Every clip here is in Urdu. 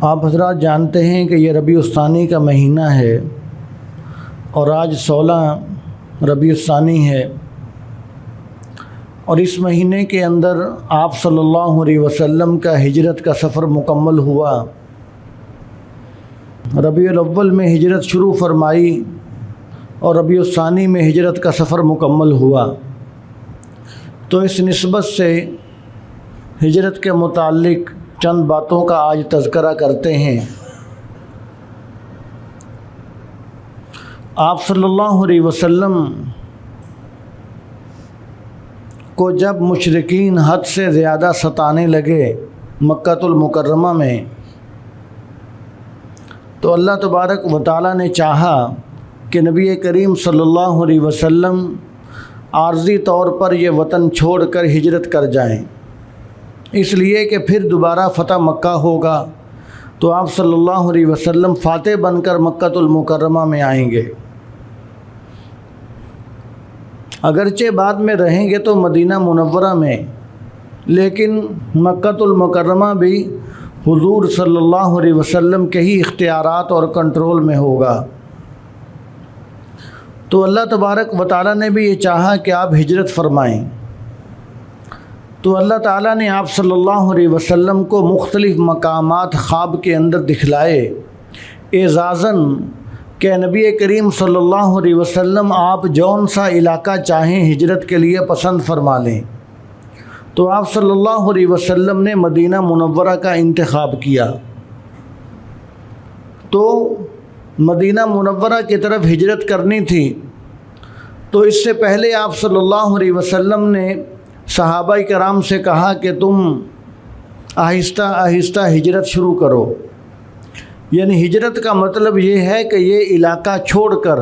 آپ حضرات جانتے ہیں کہ یہ ربیع الثانی کا مہینہ ہے اور آج 16 ربیع الثانی ہے، اور اس مہینے کے اندر آپ صلی اللہ علیہ وسلم کا ہجرت کا سفر مکمل ہوا۔ ربیع الاول میں ہجرت شروع فرمائی اور ربیع الثانی میں ہجرت کا سفر مکمل ہوا۔ تو اس نسبت سے ہجرت کے متعلق چند باتوں کا آج تذکرہ کرتے ہیں۔ آپ صلی اللہ علیہ وسلم کو جب مشرکین حد سے زیادہ ستانے لگے مکہ المکرمہ میں، تو اللہ تبارک و تعالیٰ نے چاہا کہ نبی کریم صلی اللہ علیہ وسلم عارضی طور پر یہ وطن چھوڑ کر ہجرت کر جائیں، اس لیے کہ پھر دوبارہ فتح مکہ ہوگا تو آپ صلی اللہ علیہ وسلم فاتح بن کر مکہ المکرمہ میں آئیں گے۔ اگرچہ بعد میں رہیں گے تو مدینہ منورہ میں، لیکن مکہ المکرمہ بھی حضور صلی اللہ علیہ وسلم کے ہی اختیارات اور کنٹرول میں ہوگا۔ تو اللہ تبارک و تعالیٰ نے بھی یہ چاہا کہ آپ ہجرت فرمائیں، تو اللہ تعالیٰ نے آپ صلی اللہ علیہ وسلم کو مختلف مقامات خواب کے اندر دکھلائے اعزازاً کہ نبی کریم صلی اللہ علیہ وسلم آپ جون سا علاقہ چاہیں ہجرت کے لیے پسند فرما لیں۔ تو آپ صلی اللہ علیہ وسلم نے مدینہ منورہ کا انتخاب کیا۔ تو مدینہ منورہ کی طرف ہجرت کرنی تھی، تو اس سے پہلے آپ صلی اللہ علیہ وسلم نے صحابہ کرام سے کہا کہ تم آہستہ آہستہ ہجرت شروع کرو۔ یعنی ہجرت کا مطلب یہ ہے کہ یہ علاقہ چھوڑ کر،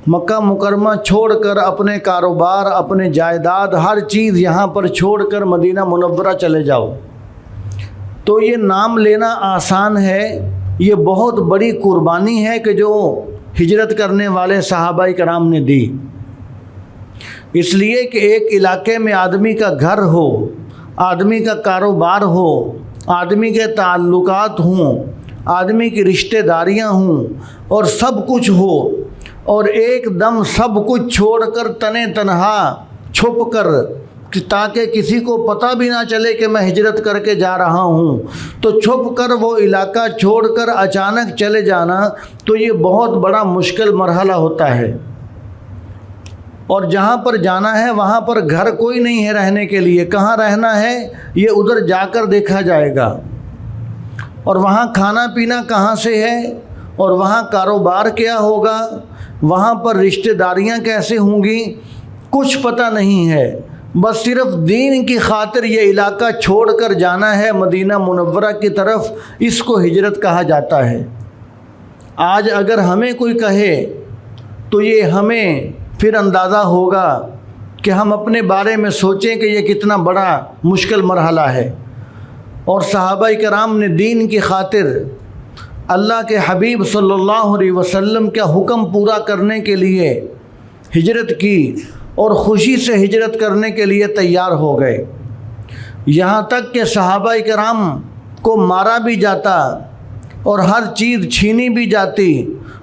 مکہ مکرمہ چھوڑ کر، اپنے کاروبار، اپنے جائیداد، ہر چیز یہاں پر چھوڑ کر مدینہ منورہ چلے جاؤ۔ تو یہ نام لینا آسان ہے، یہ بہت بڑی قربانی ہے کہ جو ہجرت کرنے والے صحابہ کرام نے دی، اس لیے کہ ایک علاقے میں آدمی کا گھر ہو، آدمی کا کاروبار ہو، آدمی کے تعلقات ہوں، آدمی کی رشتہ داریاں ہوں، اور سب کچھ ہو، اور ایک دم سب کچھ چھوڑ کر تنے تنہا چھپ کر، تاکہ کسی کو پتہ بھی نہ چلے کہ میں ہجرت کر کے جا رہا ہوں، تو چھپ کر وہ علاقہ چھوڑ کر اچانک چلے جانا، تو یہ بہت بڑا مشکل مرحلہ ہوتا ہے۔ اور جہاں پر جانا ہے وہاں پر گھر کوئی نہیں ہے رہنے کے لیے، کہاں رہنا ہے یہ ادھر جا کر دیکھا جائے گا، اور وہاں کھانا پینا کہاں سے ہے، اور وہاں کاروبار کیا ہوگا، وہاں پر رشتہ داریاں کیسے ہوں گی، کچھ پتہ نہیں ہے۔ بس صرف دین کی خاطر یہ علاقہ چھوڑ کر جانا ہے مدینہ منورہ کی طرف، اس کو ہجرت کہا جاتا ہے۔ آج اگر ہمیں کوئی کہے تو یہ ہمیں پھر اندازہ ہوگا کہ ہم اپنے بارے میں سوچیں کہ یہ کتنا بڑا مشکل مرحلہ ہے۔ اور صحابہ کرام نے دین کی خاطر اللہ کے حبیب صلی اللہ علیہ وسلم کا حکم پورا کرنے کے لیے ہجرت کی، اور خوشی سے ہجرت کرنے کے لیے تیار ہو گئے۔ یہاں تک کہ صحابہ کرام کو مارا بھی جاتا، اور ہر چیز چھینی بھی جاتی،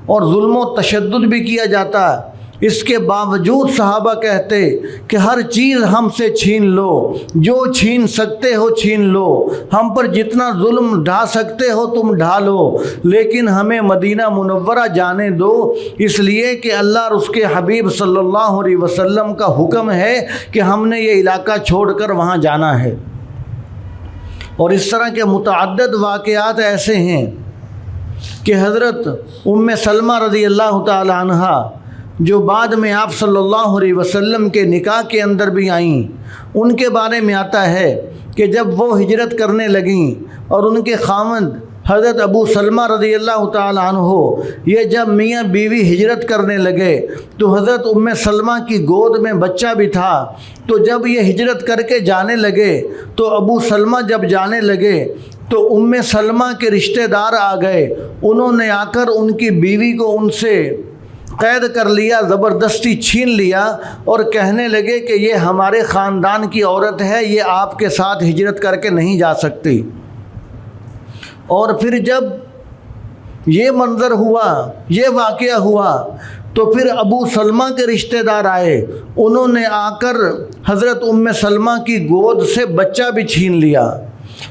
اور ظلم و تشدد بھی کیا جاتا، اس کے باوجود صحابہ کہتے کہ ہر چیز ہم سے چھین لو، جو چھین سکتے ہو چھین لو، ہم پر جتنا ظلم ڈھا سکتے ہو تم ڈھا لو، لیکن ہمیں مدینہ منورہ جانے دو، اس لیے کہ اللہ اور اس کے حبیب صلی اللہ علیہ وسلم کا حکم ہے کہ ہم نے یہ علاقہ چھوڑ کر وہاں جانا ہے۔ اور اس طرح کے متعدد واقعات ایسے ہیں کہ حضرت ام سلمہ رضی اللہ تعالی عنہا، جو بعد میں آپ صلی اللہ علیہ وسلم کے نکاح کے اندر بھی آئیں، ان کے بارے میں آتا ہے کہ جب وہ ہجرت کرنے لگیں اور ان کے خاوند حضرت ابو سلمہ رضی اللہ تعالیٰ عنہ یہ جب میاں بیوی ہجرت کرنے لگے، تو حضرت ام سلمہ کی گود میں بچہ بھی تھا، تو جب یہ ہجرت کر کے جانے لگے تو ابو سلمہ جب جانے لگے تو ام سلمہ کے رشتہ دار آ گئے، انہوں نے آ کر ان کی بیوی کو ان سے قید کر لیا، زبردستی چھین لیا، اور کہنے لگے کہ یہ ہمارے خاندان کی عورت ہے، یہ آپ کے ساتھ ہجرت کر کے نہیں جا سکتی۔ اور پھر جب یہ منظر ہوا، یہ واقعہ ہوا، تو پھر ابو سلمہ کے رشتہ دار آئے، انہوں نے آ کر حضرت ام سلمہ کی گود سے بچہ بھی چھین لیا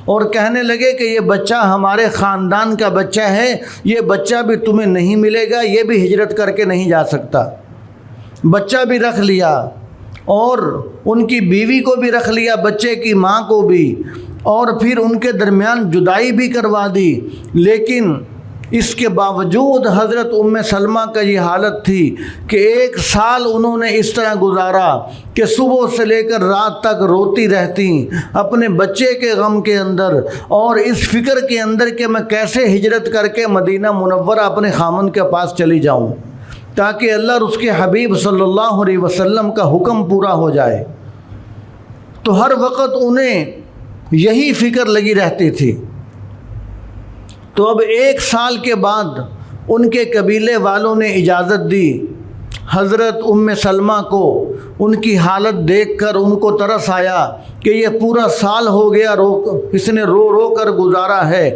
اور کہنے لگے کہ یہ بچہ ہمارے خاندان کا بچہ ہے، یہ بچہ بھی تمہیں نہیں ملے گا، یہ بھی ہجرت کر کے نہیں جا سکتا۔ بچہ بھی رکھ لیا اور ان کی بیوی کو بھی رکھ لیا، بچے کی ماں کو بھی، اور پھر ان کے درمیان جدائی بھی کروا دی۔ لیکن اس کے باوجود حضرت ام سلمہ کا یہ حالت تھی کہ 1 سال انہوں نے اس طرح گزارا کہ صبح سے لے کر رات تک روتی رہتی اپنے بچے کے غم کے اندر اور اس فکر کے اندر کہ میں کیسے ہجرت کر کے مدینہ منورہ اپنے خامن کے پاس چلی جاؤں تاکہ اللہ اور اس کے حبیب صلی اللہ علیہ وسلم کا حکم پورا ہو جائے۔ تو ہر وقت انہیں یہی فکر لگی رہتی تھی۔ تو اب 1 سال کے بعد ان کے قبیلے والوں نے اجازت دی حضرت ام سلمہ کو۔ ان کی حالت دیکھ کر ان کو ترس آیا کہ یہ پورا سال ہو گیا اس نے رو رو کر گزارا ہے۔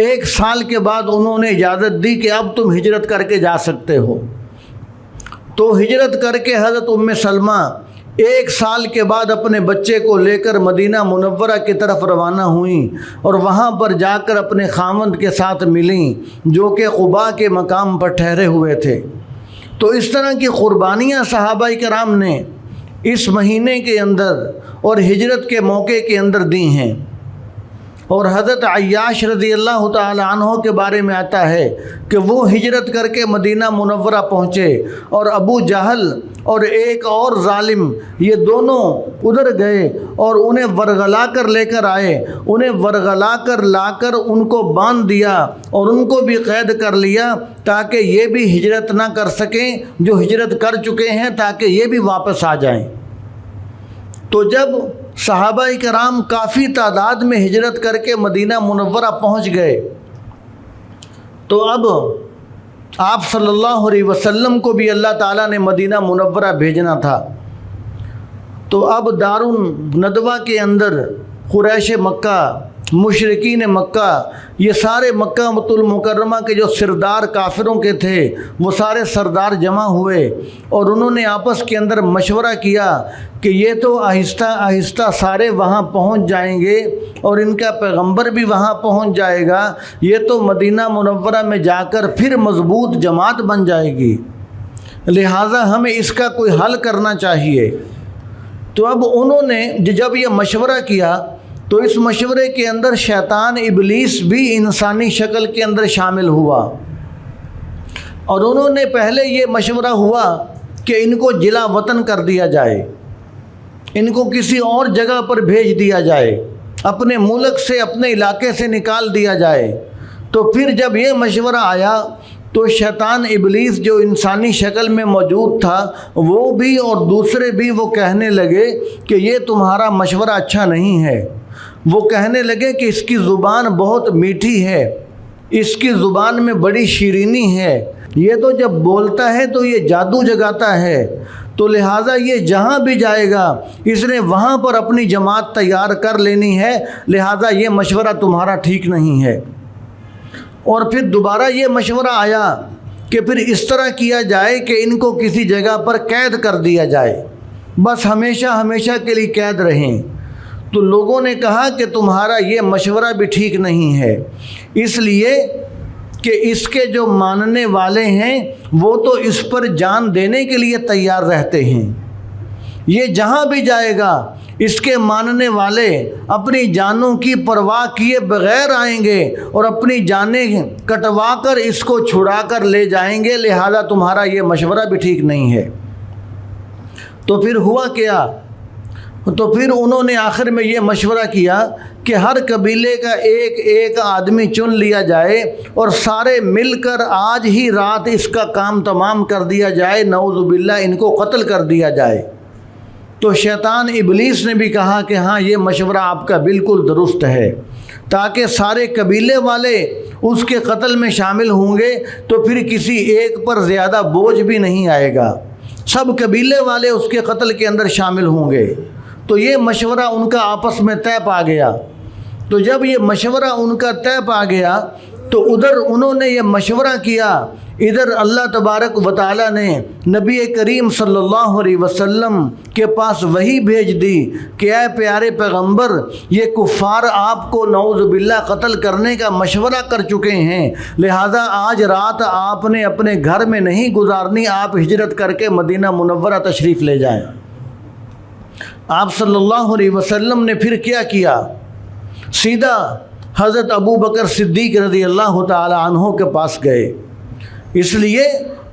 1 سال کے بعد انہوں نے اجازت دی کہ اب تم ہجرت کر کے جا سکتے ہو۔ تو ہجرت کر کے حضرت ام سلمہ 1 سال کے بعد اپنے بچے کو لے کر مدینہ منورہ کی طرف روانہ ہوئیں اور وہاں پر جا کر اپنے خاوند کے ساتھ ملیں جو کہ قباء کے مقام پر ٹھہرے ہوئے تھے۔ تو اس طرح کی قربانیاں صحابہ کرام نے اس مہینے کے اندر اور ہجرت کے موقع کے اندر دی ہیں۔ اور حضرت عیاش رضی اللہ تعالی عنہ کے بارے میں آتا ہے کہ وہ ہجرت کر کے مدینہ منورہ پہنچے اور ابو جہل اور ایک اور ظالم یہ دونوں ادھر گئے اور انہیں ورغلا کر لے کر آئے، انہیں ورغلا کر لا کر ان کو باندھ دیا اور ان کو بھی قید کر لیا تاکہ یہ بھی ہجرت نہ کر سکیں جو ہجرت کر چکے ہیں، تاکہ یہ بھی واپس آ جائیں۔ تو جب صحابہ کرام کافی تعداد میں ہجرت کر کے مدینہ منورہ پہنچ گئے تو اب آپ صلی اللہ علیہ وسلم کو بھی اللہ تعالیٰ نے مدینہ منورہ بھیجنا تھا۔ تو اب دار الندوہ کے اندر قریش مکہ، مشرکین مکہ، یہ سارے مکہ المکرمہ کے جو سردار کافروں کے تھے وہ سارے سردار جمع ہوئے اور انہوں نے آپس کے اندر مشورہ کیا کہ یہ تو آہستہ آہستہ سارے وہاں پہنچ جائیں گے اور ان کا پیغمبر بھی وہاں پہنچ جائے گا، یہ تو مدینہ منورہ میں جا کر پھر مضبوط جماعت بن جائے گی، لہٰذا ہمیں اس کا کوئی حل کرنا چاہیے۔ تو اب انہوں نے جب یہ مشورہ کیا تو اس مشورے کے اندر شیطان ابلیس بھی انسانی شکل کے اندر شامل ہوا اور انہوں نے پہلے یہ مشورہ ہوا کہ ان کو جلا وطن کر دیا جائے، ان کو کسی اور جگہ پر بھیج دیا جائے، اپنے ملک سے، اپنے علاقے سے نکال دیا جائے۔ تو پھر جب یہ مشورہ آیا تو شیطان ابلیس جو انسانی شکل میں موجود تھا وہ بھی اور دوسرے بھی وہ کہنے لگے کہ یہ تمہارا مشورہ اچھا نہیں ہے۔ وہ کہنے لگے کہ اس کی زبان بہت میٹھی ہے، اس کی زبان میں بڑی شیرینی ہے، یہ تو جب بولتا ہے تو یہ جادو جگاتا ہے، تو لہٰذا یہ جہاں بھی جائے گا اس نے وہاں پر اپنی جماعت تیار کر لینی ہے، لہٰذا یہ مشورہ تمہارا ٹھیک نہیں ہے۔ اور پھر دوبارہ یہ مشورہ آیا کہ پھر اس طرح کیا جائے کہ ان کو کسی جگہ پر قید کر دیا جائے، بس ہمیشہ ہمیشہ کے لیے قید رہیں۔ تو لوگوں نے کہا کہ تمہارا یہ مشورہ بھی ٹھیک نہیں ہے، اس لیے کہ اس کے جو ماننے والے ہیں وہ تو اس پر جان دینے کے لیے تیار رہتے ہیں، یہ جہاں بھی جائے گا اس کے ماننے والے اپنی جانوں کی پرواہ کیے بغیر آئیں گے اور اپنی جانیں کٹوا کر اس کو چھڑا کر لے جائیں گے، لہذا تمہارا یہ مشورہ بھی ٹھیک نہیں ہے۔ تو پھر ہوا کیا؟ تو پھر انہوں نے آخر میں یہ مشورہ کیا کہ ہر قبیلے کا ایک ایک آدمی چن لیا جائے اور سارے مل کر آج ہی رات اس کا کام تمام کر دیا جائے، نعوذ باللہ ان کو قتل کر دیا جائے۔ تو شیطان ابلیس نے بھی کہا کہ ہاں یہ مشورہ آپ کا بالکل درست ہے، تاکہ سارے قبیلے والے اس کے قتل میں شامل ہوں گے تو پھر کسی ایک پر زیادہ بوجھ بھی نہیں آئے گا، سب قبیلے والے اس کے قتل کے اندر شامل ہوں گے۔ تو یہ مشورہ ان کا آپس میں طے پا گیا تو جب یہ مشورہ ان کا طے پا گیا تو ادھر انہوں نے یہ مشورہ کیا، ادھر اللہ تبارک و تعالیٰ نے نبی کریم صلی اللہ علیہ وسلم کے پاس وحی بھیج دی کہ اے پیارے پیغمبر، یہ کفار آپ کو نعوذ باللہ قتل کرنے کا مشورہ کر چکے ہیں، لہذا آج رات آپ نے اپنے گھر میں نہیں گزارنی، آپ ہجرت کر کے مدینہ منورہ تشریف لے جائیں۔ آپ صلی اللہ علیہ وسلم نے پھر کیا کیا؟ سیدھا حضرت ابو بکر صدیق رضی اللہ تعالی عنہ کے پاس گئے، اس لیے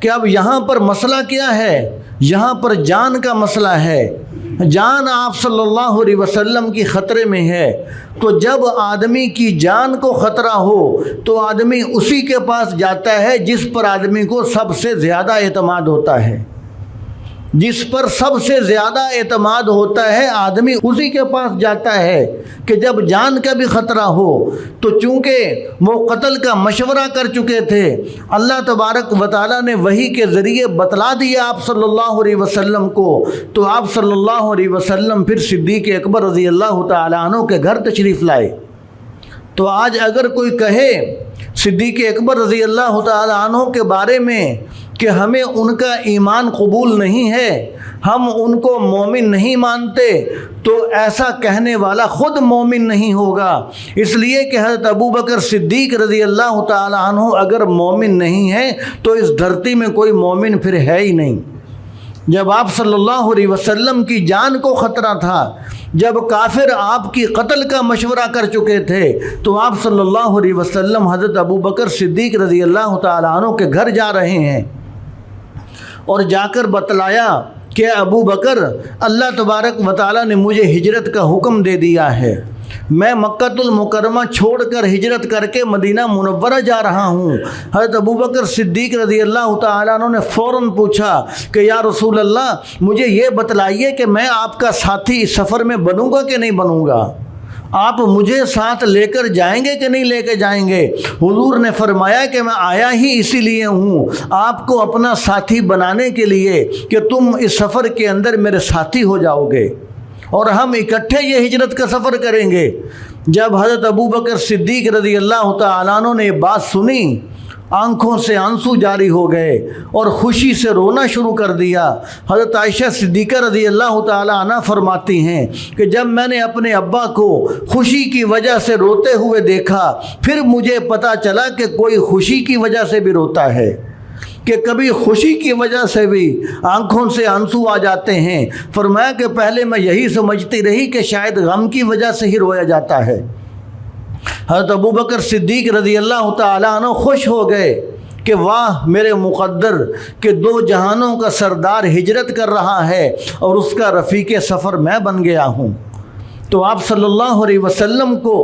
کہ اب یہاں پر مسئلہ کیا ہے؟ یہاں پر جان کا مسئلہ ہے، جان آپ صلی اللہ علیہ وسلم کی خطرے میں ہے۔ تو جب آدمی کی جان کو خطرہ ہو تو آدمی اسی کے پاس جاتا ہے جس پر آدمی کو سب سے زیادہ اعتماد ہوتا ہے، جس پر سب سے زیادہ اعتماد ہوتا ہے آدمی اسی کے پاس جاتا ہے کہ جب جان کا بھی خطرہ ہو۔ تو چونکہ وہ قتل کا مشورہ کر چکے تھے، اللہ تبارک و تعالیٰ نے وحی کے ذریعے بتلا دیا آپ صلی اللہ علیہ وسلم کو، تو آپ صلی اللہ علیہ وسلم پھر صدیق اکبر رضی اللہ تعالیٰ عنہ کے گھر تشریف لائے۔ تو آج اگر کوئی کہے صدیق اکبر رضی اللہ تعالیٰ عنہ کے بارے میں کہ ہمیں ان کا ایمان قبول نہیں ہے، ہم ان کو مومن نہیں مانتے، تو ایسا کہنے والا خود مومن نہیں ہوگا، اس لیے کہ حضرت ابو بکر صدیق رضی اللہ تعالی عنہ اگر مومن نہیں ہے تو اس دھرتی میں کوئی مومن پھر ہے ہی نہیں۔ جب آپ صلی اللہ علیہ وسلم کی جان کو خطرہ تھا، جب کافر آپ کی قتل کا مشورہ کر چکے تھے، تو آپ صلی اللہ علیہ وسلم حضرت ابو بکر صدیق رضی اللہ تعالی عنہ کے گھر جا رہے ہیں، اور جا کر بتلایا کہ ابو بکر، اللہ تبارک و تعالیٰ نے مجھے ہجرت کا حکم دے دیا ہے، میں مکہ المکرمہ چھوڑ کر ہجرت کر کے مدینہ منورہ جا رہا ہوں۔ حضرت ابو بکر صدیق رضی اللہ تعالیٰ عنہ نے فوراً پوچھا کہ یا رسول اللہ، مجھے یہ بتلائیے کہ میں آپ کا ساتھی اس سفر میں بنوں گا کہ نہیں بنوں گا؟ آپ مجھے ساتھ لے کر جائیں گے کہ نہیں لے کے جائیں گے؟ حضور نے فرمایا کہ میں آیا ہی اسی لیے ہوں، آپ کو اپنا ساتھی بنانے کے لیے کہ تم اس سفر کے اندر میرے ساتھی ہو جاؤ گے اور ہم اکٹھے یہ ہجرت کا سفر کریں گے۔ جب حضرت ابو بکر صدیق رضی اللہ تعالیٰ عنہ نے یہ بات سنی، آنکھوں سے آنسو جاری ہو گئے اور خوشی سے رونا شروع کر دیا۔ حضرت عائشہ صدیقہ رضی اللہ تعالیٰ عنہ فرماتی ہیں کہ جب میں نے اپنے ابا کو خوشی کی وجہ سے روتے ہوئے دیکھا، پھر مجھے پتہ چلا کہ کوئی خوشی کی وجہ سے بھی روتا ہے، کہ کبھی خوشی کی وجہ سے بھی آنکھوں سے آنسو آ جاتے ہیں۔ فرمایا کہ پہلے میں یہی سمجھتی رہی کہ شاید غم کی وجہ سے ہی رویا جاتا ہے۔ حضرت ابو بکر صدیق رضی اللہ تعالیٰ عنہ خوش ہو گئے کہ واہ میرے مقدر کہ دو جہانوں کا سردار ہجرت کر رہا ہے اور اس کا رفیق سفر میں بن گیا ہوں۔ تو آپ صلی اللہ علیہ وسلم کو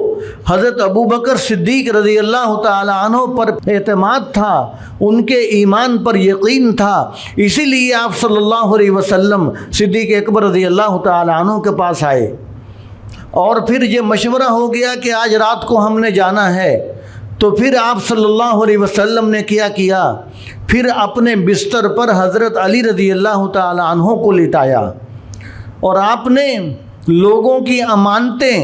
حضرت ابو بکر صدیق رضی اللہ تعالیٰ عنہ پر اعتماد تھا، ان کے ایمان پر یقین تھا، اسی لیے آپ صلی اللہ علیہ وسلم صدیق اکبر رضی اللہ تعالیٰ عنہ کے پاس آئے، اور پھر یہ مشورہ ہو گیا کہ آج رات کو ہم نے جانا ہے۔ تو پھر آپ صلی اللہ علیہ وسلم نے کیا پھر اپنے بستر پر حضرت علی رضی اللہ تعالیٰ عنہ کو لٹایا، اور آپ نے لوگوں کی امانتیں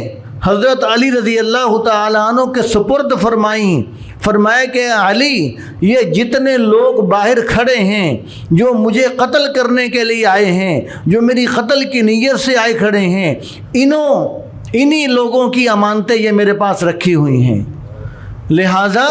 حضرت علی رضی اللہ تعالیٰ عنہ کے سپرد فرمائیں۔ فرمایا کہ علی، یہ جتنے لوگ باہر کھڑے ہیں جو مجھے قتل کرنے کے لیے آئے ہیں، جو میری قتل کی نیت سے آئے کھڑے ہیں، انہی لوگوں کی امانتیں یہ میرے پاس رکھی ہوئی ہیں، لہٰذا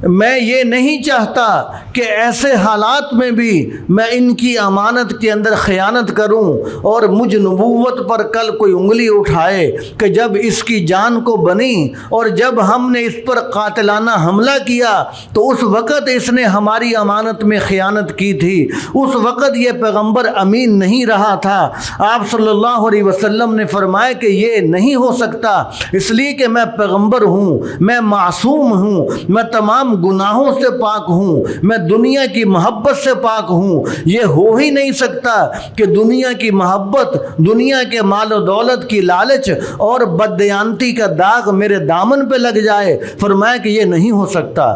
میں یہ نہیں چاہتا کہ ایسے حالات میں بھی میں ان کی امانت کے اندر خیانت کروں اور مجھ نبوت پر کل کوئی انگلی اٹھائے کہ جب اس کی جان کو بنی اور جب ہم نے اس پر قاتلانہ حملہ کیا تو اس وقت اس نے ہماری امانت میں خیانت کی تھی، اس وقت یہ پیغمبر امین نہیں رہا تھا۔ آپ صلی اللہ علیہ وسلم نے فرمایا کہ یہ نہیں ہو سکتا، اس لیے کہ میں پیغمبر ہوں، میں معصوم ہوں، میں تمام گناہوں سے پاک ہوں، میں دنیا کی محبت سے پاک ہوں۔ یہ ہو ہی نہیں سکتا کہ دنیا کی محبت، دنیا کے مال و دولت کی لالچ اور بددیانتی کا داغ میرے دامن پہ لگ جائے۔ فرمایا کہ یہ نہیں ہو سکتا۔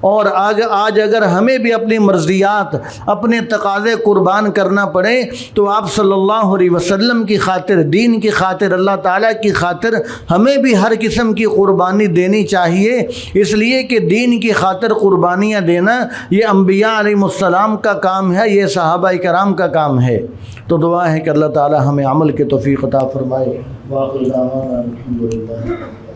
اور آج اگر ہمیں بھی اپنی مرضیات اپنے تقاضے قربان کرنا پڑے تو آپ صلی اللہ علیہ وسلم کی خاطر، دین کی خاطر، اللہ تعالیٰ کی خاطر ہمیں بھی ہر قسم کی قربانی دینی چاہیے، اس لیے کہ دین کی خاطر قربانیاں دینا یہ انبیاء علیہ السلام کا کام ہے، یہ صحابہ کرام کا کام ہے۔ تو دعا ہے کہ اللہ تعالیٰ ہمیں عمل کے توفیق عطا فرمائے۔ واخر دعوانا الحمدللہ۔